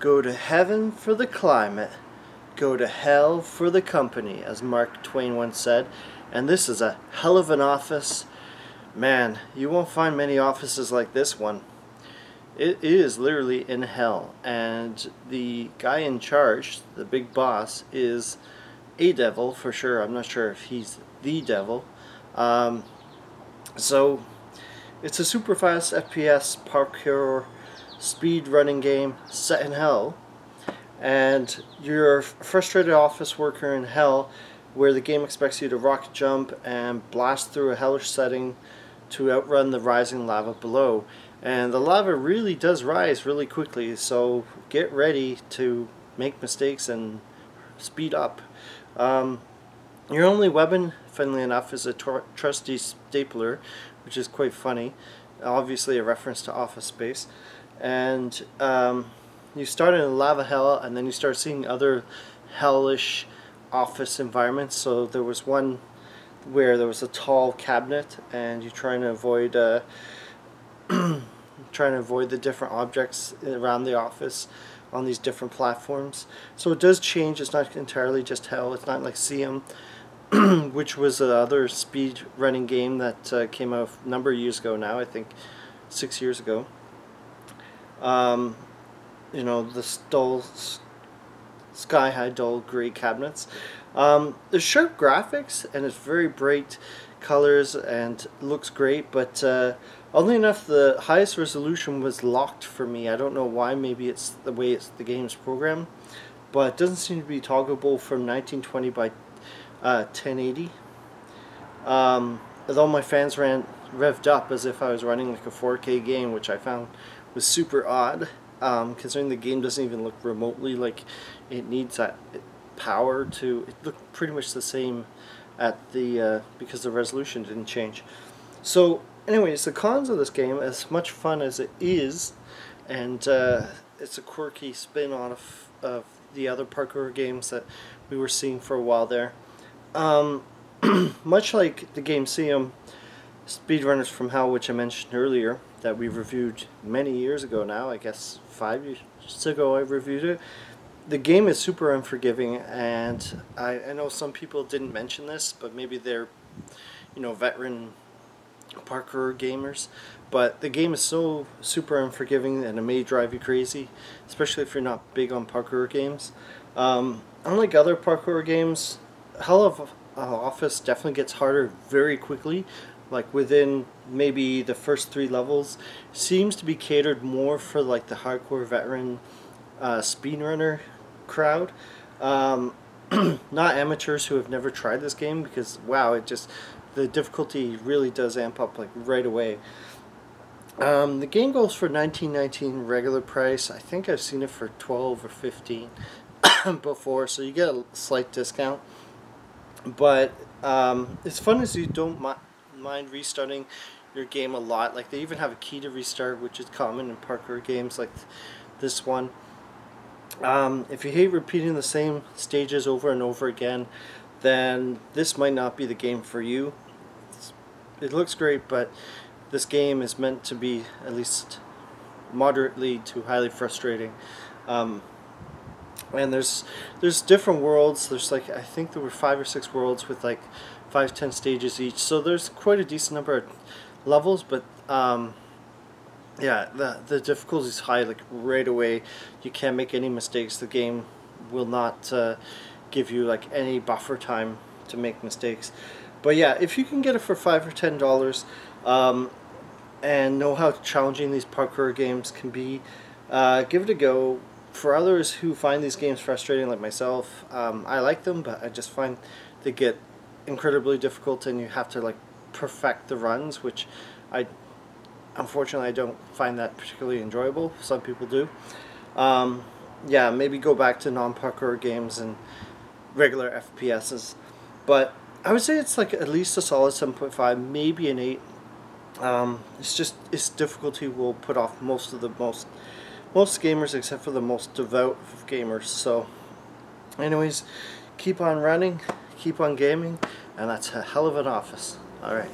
Go to heaven for the climate, go to hell for the company, as Mark Twain once said. And this is a hell of an office. Man, you won't find many offices like this one. It is literally in hell, and the guy in charge, the big boss, is a devil for sure. I'm not sure if he's the devil. So it's a super fast FPS parkour speed running game set in hell, and you're a frustrated office worker in hell where the game expects you to rocket jump and blast through a hellish setting to outrun the rising lava below. And the lava really does rise really quickly, so get ready to make mistakes and speed up. Your only weapon, funnily enough, is a trusty stapler, which is quite funny. Obviously a reference to Office Space. And you start in a lava hell, and then you start seeing other hellish office environments. So there was one where there was a tall cabinet, and you're trying to avoid the different objects around the office on these different platforms. So it does change. It's not entirely just hell. It's not like CM, which was the other speed running game that came out a number of years ago now, I think 6 years ago. You know, the sky-high dull gray cabinets. There's sharp graphics, and it's very bright colors and looks great, but oddly enough, the highest resolution was locked for me. I don't know why. Maybe it's the way the game's programmed, but it doesn't seem to be toggleable from 1920 by 1080. Although my fans ran revved up as if I was running like a 4K game, which I found was super odd, considering the game doesn't even look remotely like it needs that power to. It looked pretty much the same at the because the resolution didn't change. So anyways, the cons of this game, as much fun as it is, and it's a quirky spin on of the other parkour games that we were seeing for a while there. Much like the game CM Speedrunners from Hell, which I mentioned earlier, that we reviewed many years ago now, I guess 5 years ago I reviewed it. The game is super unforgiving, and I know some people didn't mention this, but maybe they're, you know, veteran parkour gamers, but the game is so super unforgiving and it may drive you crazy, especially if you're not big on parkour games. Unlike other parkour games, Hell of Office definitely gets harder very quickly. Like within maybe the first 3 levels, seems to be catered more for like the hardcore veteran speedrunner crowd, not amateurs who have never tried this game, because wow, the difficulty really does amp up like right away. The game goes for $19.19 regular price. I think I've seen it for $12 or $15 before, so you get a slight discount. But as fun as you don't mind restarting your game a lot, like they even have a key to restart, which is common in parkour games like this one. If you hate repeating the same stages over and over again, then this might not be the game for you. It looks great, but this game is meant to be at least moderately to highly frustrating. And there's different worlds. There's like, I think there were 5 or 6 worlds with like 5-10 stages each, so there's quite a decent number of levels, but yeah, the difficulty is high like right away. You can't make any mistakes. The game will not give you like any buffer time to make mistakes. But yeah, if you can get it for $5 or $10 and know how challenging these parkour games can be, give it a go. For others who find these games frustrating like myself, I like them, but I just find they get incredibly difficult and you have to like perfect the runs, which unfortunately I don't find that particularly enjoyable. Some people do. Yeah, maybe go back to non-parkour games and regular FPSs, but I would say it's like at least a solid 7.5, maybe an 8. It's just its difficulty will put off most gamers, except for the most devout of gamers. So anyways, keep on running, keep on gaming, and that's a hell of an office. Alright.